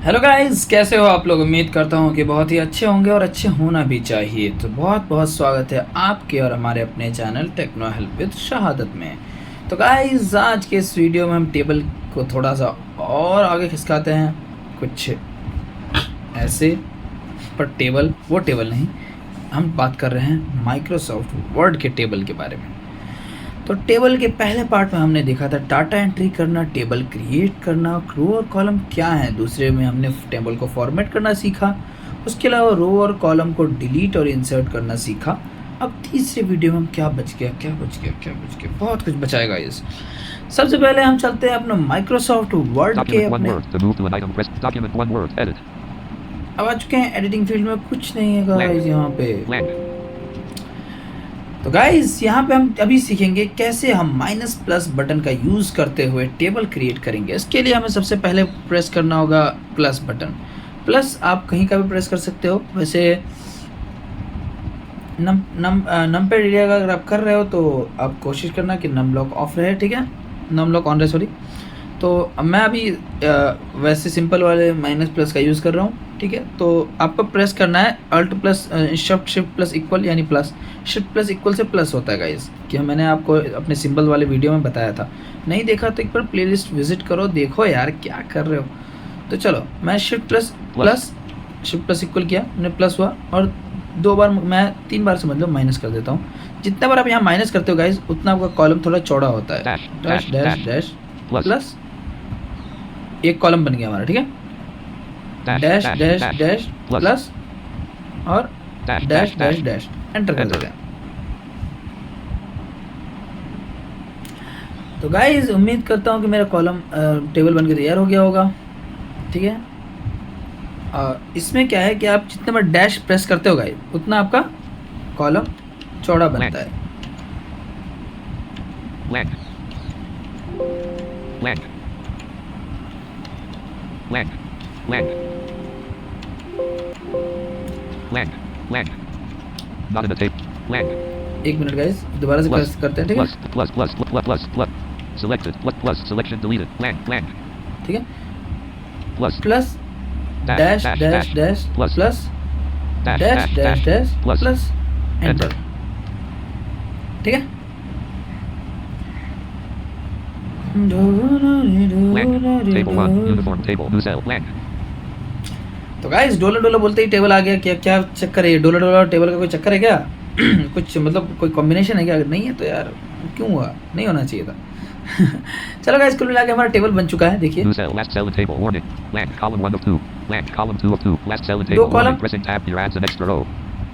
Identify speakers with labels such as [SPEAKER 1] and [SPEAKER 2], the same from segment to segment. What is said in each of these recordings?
[SPEAKER 1] Hello guys, कैसे हो आप लोग। उम्मीद करता हूँ कि बहुत ही अच्छे होंगे और अच्छे होना भी चाहिए। तो बहुत बहुत स्वागत है आपके और हमारे अपने चैनल टेक्नो हेल्प विद शहादत में। तो गाइस, आज के इस वीडियो में हम टेबल को थोड़ा सा और आगे खिसकाते हैं, कुछ ऐसे। पर टेबल वो टेबल नहीं, हम बात कर रहे हैं माइक्रोसॉफ्ट वर्ड के टेबल के बारे में। तो टेबल के पहले पार्ट में हमने देखा था डाटा एंट्री करना, टेबल क्रिएट करना, रो और कॉलम क्या है। दूसरे में हमने टेबल को फॉर्मेट करना सीखा। उसके अलावा रो और कॉलम को डिलीट और इंसर्ट करना सीखा। अब तीसरे वीडियो में हम क्या बच गया, बहुत कुछ बचाएगा इस। सबसे पहले हम चलते हैं अपने माइक्रोसॉफ्ट वर्ड के अपने। अब आ चुके हैं एडिटिंग फील्ड में, कुछ नहीं है गाइस यहाँ पे। तो गाइस, यहाँ पे हम अभी सीखेंगे कैसे हम माइनस प्लस बटन का यूज़ करते हुए टेबल क्रिएट करेंगे। इसके लिए हमें सबसे पहले प्रेस करना होगा प्लस बटन। प्लस आप कहीं का भी प्रेस कर सकते हो। वैसे नम पैड एरिया का अगर आप कर रहे हो तो आप कोशिश करना कि नम लॉक ऑफ रहे, ठीक है, नम लॉक ऑन रहे, सॉरी। तो मैं अभी वैसे सिंपल वाले माइनस प्लस का यूज़ कर रहा हूँ, ठीक है। तो आपको प्रेस करना है alt plus shift plus equal, यानी प्लस शिफ्ट प्लस इक्वल से प्लस होता है गाइस, कि मैंने आपको अपने सिंबल वाले वीडियो में बताया था। नहीं देखा तो एक बार प्लेलिस्ट विजिट करो, देखो यार क्या कर रहे हो। तो चलो, मैं शिफ्ट प्लस इक्वल किया, मैंने प्लस हुआ, और 2 बार, मैं 3 बार समझ लो माइनस कर देता हूँ। जितना बार आप यहाँ माइनस करते हो गाइस, उतना आपका कॉलम थोड़ा चौड़ा होता है। डैश डैश डैश प्लस, एक कॉलम बन गया हमारा, ठीक है। डैश डैश डैश प्लस और डैश डैश डैश, एंटर कर देते हैं। तो गाइस, उम्मीद करता हूँ कि मेरा कॉलम टेबल बनकर तैयार हो गया होगा, ठीक है। इसमें क्या है कि आप जितने बार डैश प्रेस करते हो गाइस, उतना आपका कॉलम चौड़ा बनता है। एक मिनट गाइस, दोबारा से प्रेस करते हैं, ठीक है, ठीक है। Plus dash dash dash plus dash dash dash plus, enter, ठीक है। तो गाइस, डोला डोला बोलते ही टेबल आ गया। क्या क्या चक्कर है ये, डोला डोला टेबल का कोई चक्कर है क्या? कुछ मतलब कोई कॉम्बिनेशन है क्या? अगर नहीं है तो यार क्यों हुआ, नहीं होना चाहिए था। चलो गाइस, कुल मिला के हमारा टेबल बन चुका है, देखिए। 2 कॉलम।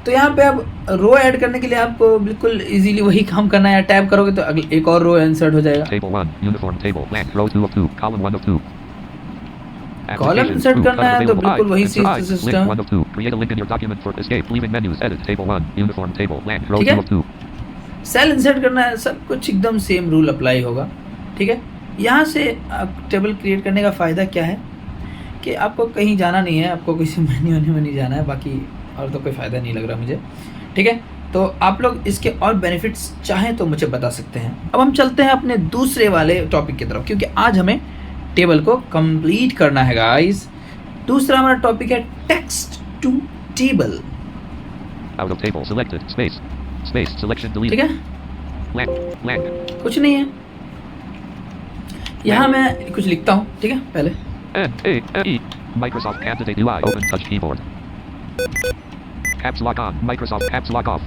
[SPEAKER 1] तो यहाँ पे अब रो ऐड करने के लिए आपको बिल्कुल इजीली वही काम करना है। टैब करोगे तो अगले एक और रो इंसर्ट हो जाएगा। कॉलम इंसर्ट करना है तो बिल्कुल वही सिस्टम, ठीक है। सेल इंसर्ट करना है, सब कुछ एकदम सेम रूल अप्लाई होगा, ठीक है। यहाँ से टेबल क्रिएट करने का फ़ायदा क्या है कि आपको कहीं जाना नहीं है, आपको किसी मेन्यू में नहीं जाना है, बाकी और तो कोई फ़ायदा नहीं लग रहा मुझे, ठीक है। तो आप लोग इसके और बेनिफिट्स चाहें तो मुझे बता सकते हैं। अब हम चलते हैं अपने दूसरे वाले टॉपिक की तरफ, क्योंकि आज हमें टेबल को कंप्लीट करना है गाइस। दूसरा हमारा टॉपिक है टेक्स्ट टू टेबल, ठीक है। कुछ नहीं है, यहाँ मैं कुछ लिखता हूँ, ठीक है। पहले
[SPEAKER 2] Microsoft Candidate UI Open Touch Keyboard. Caps Lock On. Microsoft Caps Lock Off.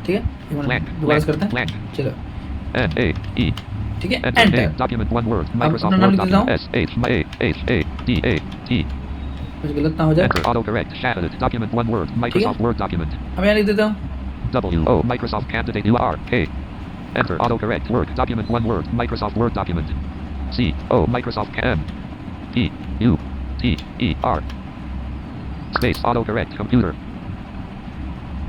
[SPEAKER 1] ठीक है, दोबारा करते हैं, चलो,
[SPEAKER 2] N-A-E.
[SPEAKER 1] ठीक है,
[SPEAKER 2] Enter.
[SPEAKER 1] Enter.
[SPEAKER 2] Document one word.
[SPEAKER 1] अब
[SPEAKER 2] Microsoft
[SPEAKER 1] अपना नाम
[SPEAKER 2] Word
[SPEAKER 1] लिख देता
[SPEAKER 2] document.
[SPEAKER 1] हूँ,
[SPEAKER 2] S-H-A-H-A-D-A-T.
[SPEAKER 1] कुछ गलत ना हो जाए।
[SPEAKER 2] Enter. Autocorrect. Shadowed. Document one word. Microsoft Word document.
[SPEAKER 1] अब यहाँ लिख देता हूँ,
[SPEAKER 2] W-O. Microsoft Candidate U-R-K. Enter. Autocorrect. Word. Document one word. Microsoft Word document. C-O. Microsoft Cam. P-U-T-E-R. Space. Autocorrect. Computer.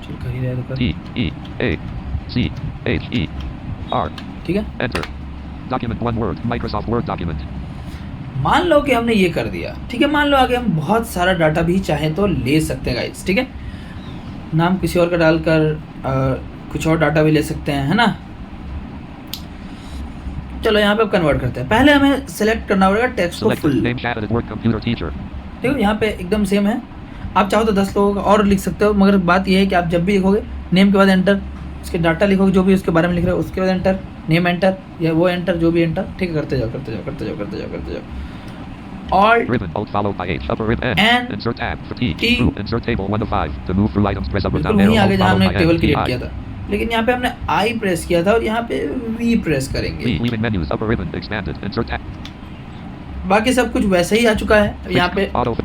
[SPEAKER 1] चल कर ही रहा है,
[SPEAKER 2] T-E-A-C-H-E-R.
[SPEAKER 1] ठीक है।
[SPEAKER 2] Enter. Document one word. Microsoft Word document.
[SPEAKER 1] मान लो कि हमने ये कर दिया, ठीक है। मान लो आगे हम बहुत सारा डाटा भी चाहें तो ले सकते हैं गाइस, ठीक है। नाम किसी और का डालकर कुछ और डाटा भी ले सकते हैं, है ना। चलो यहाँ पे कन्वर्ट करते हैं। पहले हमें सेलेक्ट करना पड़ेगा टेक्स्ट को
[SPEAKER 2] Select
[SPEAKER 1] full.
[SPEAKER 2] name chat at work computer teacher.
[SPEAKER 1] देखो यहाँ पे एकदम सेम है। आप चाहो तो 10 लोगों का और लिख सकते हो, मगर बात यह है कि आप जब भी लिखोगे नेम के बाद एंटर, उसके डाटा लिखोगे जो भी उसके बारे में लिख रहे हो, उसके बाद एंटर, नेम एंटर या वो एंटर जो भी एंटर, ठीक है, करते जाओ करते जाओ करते जाओ करते जाओ करते जाओ। Alt
[SPEAKER 2] Ribbon Alt followed by H upper rib N.
[SPEAKER 1] and
[SPEAKER 2] Insert tab for T.
[SPEAKER 1] T.
[SPEAKER 2] Group. Insert table 1 of 5. To move through items, press up or
[SPEAKER 1] बिल्कुल
[SPEAKER 2] down
[SPEAKER 1] वहीं
[SPEAKER 2] arrow.
[SPEAKER 1] आगे
[SPEAKER 2] Alt
[SPEAKER 1] जहाँ
[SPEAKER 2] followed
[SPEAKER 1] हमने
[SPEAKER 2] by
[SPEAKER 1] table
[SPEAKER 2] N.
[SPEAKER 1] Create
[SPEAKER 2] I.
[SPEAKER 1] किया था, लेकिन यहाँ पे हमने आई प्रेस किया था और यहाँ पे वी प्रेस करेंगे।
[SPEAKER 2] V. Leaving menus upper ribbon expanded. Insert tab.
[SPEAKER 1] बाकी सब कुछ वैसे ही आ चुका है। यहाँ पे
[SPEAKER 2] Auto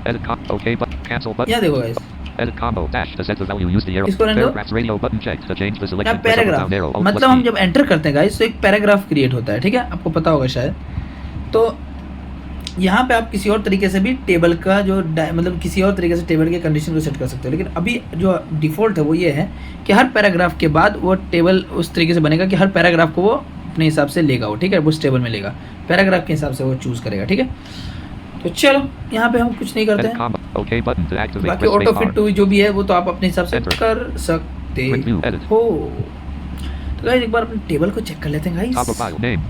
[SPEAKER 2] edit OK button cancel button.
[SPEAKER 1] यहाँ देखो guys,
[SPEAKER 2] Edit combo dash to set the value. Use the arrow.
[SPEAKER 1] इसको रहने दो।
[SPEAKER 2] Paragraphs radio button checked to change the
[SPEAKER 1] यहाँ
[SPEAKER 2] selection. Press up or down arrow.
[SPEAKER 1] Paragraph,
[SPEAKER 2] Alt
[SPEAKER 1] मतलब
[SPEAKER 2] plus
[SPEAKER 1] हम
[SPEAKER 2] P.
[SPEAKER 1] जब enter करते हैं गाइस तो एक पैराग्राफ क्रिएट होता है, ठीक है, आपको पता होगा शायद। तो यहाँ पे आप किसी और तरीके से भी टेबल का जो मतलब किसी और तरीके से टेबल के कंडीशन को सेट कर सकते हो, लेकिन अभी जो डिफ़ॉल्ट है वो ये है कि हर पैराग्राफ के बाद वो टेबल उस तरीके से बनेगा कि हर पैराग्राफ को वो अपने हिसाब से लेगा, वो ठीक है, उस टेबल में लेगा, पैराग्राफ के हिसाब से वो चूज़ करेगा, ठीक है। तो चलो यहाँ पे हम कुछ नहीं करते
[SPEAKER 2] Edit
[SPEAKER 1] हैं,
[SPEAKER 2] combo OK button to activate.
[SPEAKER 1] बाकी
[SPEAKER 2] Press
[SPEAKER 1] auto
[SPEAKER 2] space
[SPEAKER 1] fit
[SPEAKER 2] bar.
[SPEAKER 1] To जो भी है वो तो आप अपने हिसाब से
[SPEAKER 2] Enter.
[SPEAKER 1] कर सकते
[SPEAKER 2] Review, edit.
[SPEAKER 1] हो। तो गाइस एक बार अपने टेबल को चेक कर लेते हैं
[SPEAKER 2] Top of
[SPEAKER 1] guys.
[SPEAKER 2] file name.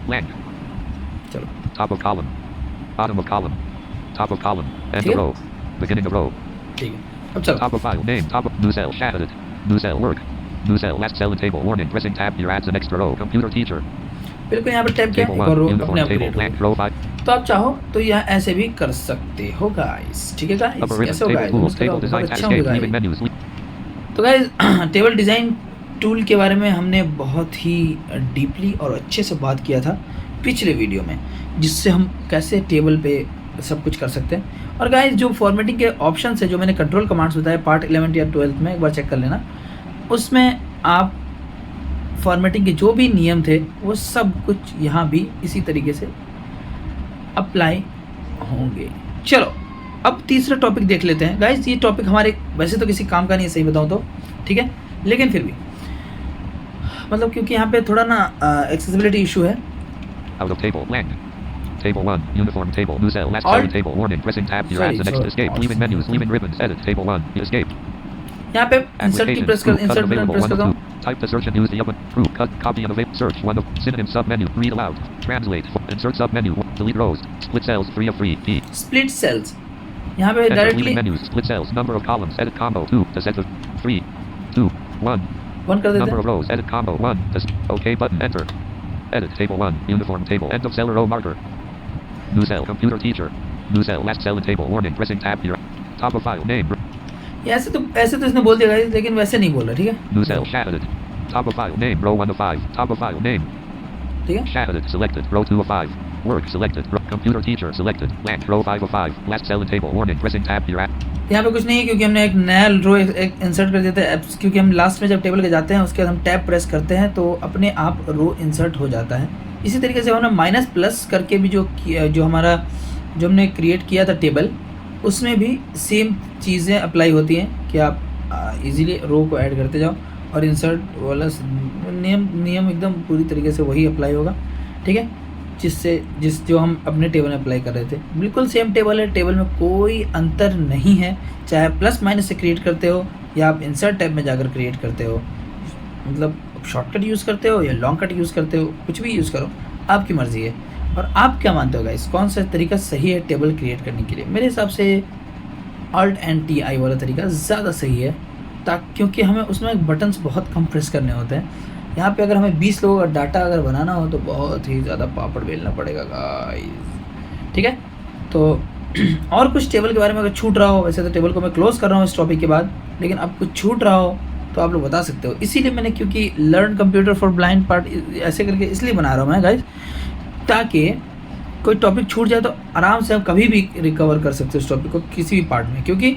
[SPEAKER 2] Lang.
[SPEAKER 1] चलो
[SPEAKER 2] Top of column. Bottom of column. Top of column. End
[SPEAKER 1] ठीक
[SPEAKER 2] of
[SPEAKER 1] है,
[SPEAKER 2] row. Beginning of row.
[SPEAKER 1] ठीक है, अब चलो
[SPEAKER 2] Top of file name. Top of new cell. Shaded. New cell work. New cell. Last cell in table. Warning. Pressing tab here adds an extra row. Computer teacher.
[SPEAKER 1] बिल्कुल यहाँ पे tab किया,
[SPEAKER 2] Table
[SPEAKER 1] एक और रो
[SPEAKER 2] 1.
[SPEAKER 1] अपने
[SPEAKER 2] Uniform
[SPEAKER 1] आप
[SPEAKER 2] table.
[SPEAKER 1] Create
[SPEAKER 2] Blank
[SPEAKER 1] हो।
[SPEAKER 2] row 5.
[SPEAKER 1] तो आप चाहो तो यहाँ ऐसे भी कर सकते हो गाइस, ठीक है गाइस,
[SPEAKER 2] Upper ribbon.
[SPEAKER 1] ऐसे हो
[SPEAKER 2] Table
[SPEAKER 1] guys,
[SPEAKER 2] tools. Table design.
[SPEAKER 1] अच्छा होगा
[SPEAKER 2] Escape. Leaving
[SPEAKER 1] guys.
[SPEAKER 2] menus.
[SPEAKER 1] तो गाइस टेबल डिज़ाइन टूल के बारे में हमने बहुत ही डीपली और अच्छे से बात किया था पिछले वीडियो में, जिससे हम कैसे टेबल पे सब कुछ कर सकते हैं। और गाइस जो फॉर्मेटिंग के ऑप्शन है जो मैंने कंट्रोल कमांड्स बताए पार्ट 11 या 12 में, एक बार चेक कर लेना, उसमें आप फॉर्मेटिंग के जो भी नियम थे वो सब कुछ यहाँ भी इसी तरीके से अप्लाई होंगे। चलो अब तीसरा टॉपिक देख लेते हैं गाइस। ये टॉपिक हमारे वैसे तो किसी काम का नहीं है, सही बताऊँ तो, ठीक है, लेकिन फिर भी मतलब क्योंकि यहाँ पे थोड़ा ना एक्सेसिबिलिटी इशू है।
[SPEAKER 2] Out of table. Lang. Table 1. Uniform table. New cell. Last
[SPEAKER 1] Alt.
[SPEAKER 2] cell in table. Warning. Pressing tab here adds an extra escape. Leaving menus. Leaving ribbons. Edit. Table 1. Escape.
[SPEAKER 1] यहाँ पे insert की press कर,
[SPEAKER 2] Group. Cut
[SPEAKER 1] insert button
[SPEAKER 2] available.
[SPEAKER 1] Press
[SPEAKER 2] 1
[SPEAKER 1] करता
[SPEAKER 2] of
[SPEAKER 1] हूँ।
[SPEAKER 2] 2. Type the search and use the open. Group. Cut. Copy and available. Search. 1 of. Synonym sub menu. Read aloud. Translate. Insert sub menu. Delete rows. Split cells. 3 of 3. P.
[SPEAKER 1] Split sales, यहाँ पे
[SPEAKER 2] Enter.
[SPEAKER 1] Directly
[SPEAKER 2] Leaving menus. Split cells. Number of columns. Edit combo 2. To set the 3. 2. 1.
[SPEAKER 1] One कर देते
[SPEAKER 2] Number
[SPEAKER 1] हैं।
[SPEAKER 2] of rows. Edit combo 1. OK button. Enter. Edit. Table 1. Uniform table. End of cell row marker. New cell. Computer teacher. New cell. Last cell in table. Warning. Pressing tab here. Top of file. Name.
[SPEAKER 1] ये ऐसे तो इसने बोल दिया guys, लेकिन वैसे नहीं बोल रहा, ठीक है,
[SPEAKER 2] New cell. Shaded. Top of file. Name. Row 1 of 5. Top of file. Name.
[SPEAKER 1] ठीक है।
[SPEAKER 2] Shaded. Selected. Row 2 of 5. Work. Selected. Computer teacher. Selected. Blank. Row 5 of 5. Last cell in table. Warning. Pressing tab here.
[SPEAKER 1] यहाँ पे कुछ नहीं है क्योंकि हमने एक नया रो एक इंसर्ट कर देते हैं, क्योंकि हम लास्ट में जब टेबल के जाते हैं उसके बाद हम टैब प्रेस करते हैं तो अपने आप रो इंसर्ट हो जाता है। इसी तरीके से हमने माइनस प्लस करके भी जो हमारा जो हमने क्रिएट किया था टेबल, उसमें भी सेम चीज़ें अप्लाई होती हैं कि आप इजीली रो को ऐड करते जाओ और इंसर्ट वाला नियम एकदम पूरी तरीके से वही अप्लाई होगा, ठीक है, जो हम अपने टेबल में अप्लाई कर रहे थे। बिल्कुल सेम टेबल है, टेबल में कोई अंतर नहीं है, चाहे प्लस माइनस से क्रिएट करते हो या आप इंसर्ट टैब में जाकर क्रिएट करते हो, मतलब शॉर्टकट यूज़ करते हो या लॉन्ग कट यूज़ करते हो, कुछ भी यूज़ करो, आपकी मर्ज़ी है। और आप क्या मानते हो गाइस, कौन सा तरीका सही है टेबल क्रिएट करने के लिए? मेरे हिसाब से Alt and TI वाला तरीका ज़्यादा सही है, क्योंकि हमें उसमें बटन्स बहुत कम प्रेस करने होते हैं। यहाँ पे अगर हमें 20 लोगों का डाटा अगर बनाना हो तो बहुत ही ज़्यादा पापड़ बेलना पड़ेगा गाइस, ठीक है। तो और कुछ टेबल के बारे में अगर छूट रहा हो, वैसे तो टेबल को मैं क्लोज़ कर रहा हूँ इस टॉपिक के बाद, लेकिन अब कुछ छूट रहा हो तो आप लोग बता सकते हो। इसीलिए मैंने, क्योंकि learn computer for blind part ऐसे करके इसलिए बना रहा हूँ मैं गाइस, ताकि कोई टॉपिक छूट जाए तो आराम से हम कभी भी रिकवर कर सकते हो उस टॉपिक को किसी भी पार्ट में। क्योंकि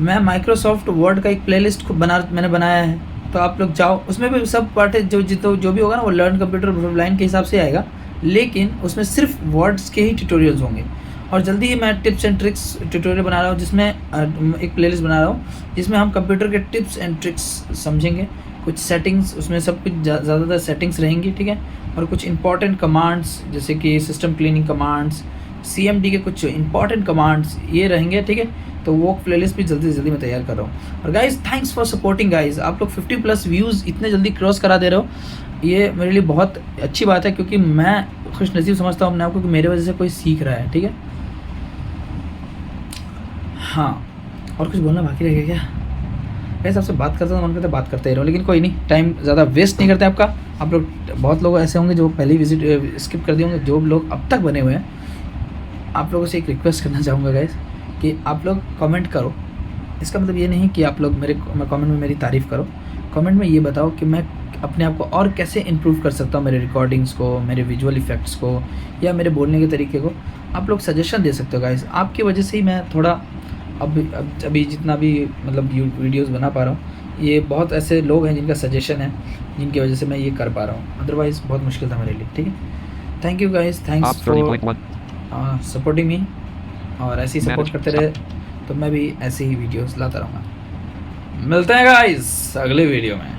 [SPEAKER 1] मैं माइक्रोसॉफ्ट वर्ड का एक प्लेलिस्ट मैंने बनाया है, तो आप लोग जाओ, उसमें भी सब पार्ट है, जो भी होगा ना वो लर्न कंप्यूटर फॉर ब्लाइंड के हिसाब से आएगा, लेकिन उसमें सिर्फ वर्ड्स के ही ट्यूटोरियल्स होंगे। और जल्दी ही मैं टिप्स एंड ट्रिक्स ट्यूटोरियल बना रहा हूँ, जिसमें एक प्लेलिस्ट बना रहा हूँ जिसमें हम कंप्यूटर के टिप्स एंड ट्रिक्स समझेंगे, कुछ सेटिंग्स, उसमें सब कुछ ज़्यादातर सेटिंग्स रहेंगी, ठीक है, और कुछ इंपॉर्टेंट कमांड्स जैसे कि सिस्टम क्लीनिंग कमांड्स, CMD के कुछ इंपॉर्टेंट कमांड्स ये रहेंगे, ठीक है। तो वो प्लेलिस्ट भी जल्दी से जल्दी मैं तैयार कर रहा हूँ। और guys thanks for supporting guys, आप लोग 50+ व्यूज़ इतने जल्दी क्रॉस करा दे रहे हो, ये मेरे लिए बहुत अच्छी बात है, क्योंकि मैं खुश नसीब समझता हूँ अपने आपको कि मेरे वजह से कोई सीख रहा है, ठीक है। हाँ, और कुछ बोलना बाकी रह गया क्या? वैसे आपसे बात करता तो मन करता है बात करते ही रहो, लेकिन कोई नहीं, टाइम ज़्यादा वेस्ट नहीं करते आपका। आप लोग, बहुत लोग ऐसे होंगे जो पहले ही विजिट स्किप कर दिए होंगे, जो लोग अब तक बने हुए हैं। आप लोगों से एक रिक्वेस्ट करना चाहूँगा गाइस कि आप लोग कमेंट करो। इसका मतलब ये नहीं कि आप लोग कमेंट में मेरी तारीफ़ करो। कमेंट में ये बताओ कि मैं अपने आप को और कैसे इम्प्रूव कर सकता हूँ, मेरे रिकॉर्डिंग्स को, मेरे विजुअल इफ़ेक्ट्स को, या मेरे बोलने के तरीके को। आप लोग सजेशन दे सकते हो गाइस। आपकी वजह से ही मैं थोड़ा अभी जितना भी मतलब वीडियोज़ बना पा रहा हूँ, ये बहुत ऐसे लोग हैं जिनका सजेशन है, जिनकी वजह से मैं ये कर पा रहा हूँ। अदरवाइज़ बहुत मुश्किल था मेरे लिए। ठीक है, thank you guys, thanks
[SPEAKER 2] Op
[SPEAKER 1] for
[SPEAKER 2] 30.1.
[SPEAKER 1] Supporting me, और ऐसे ही सपोर्ट
[SPEAKER 2] Manage.
[SPEAKER 1] करते रहे तो मैं भी ऐसे ही वीडियोस लाता रहूँगा। मिलते हैं गाइस अगले वीडियो में।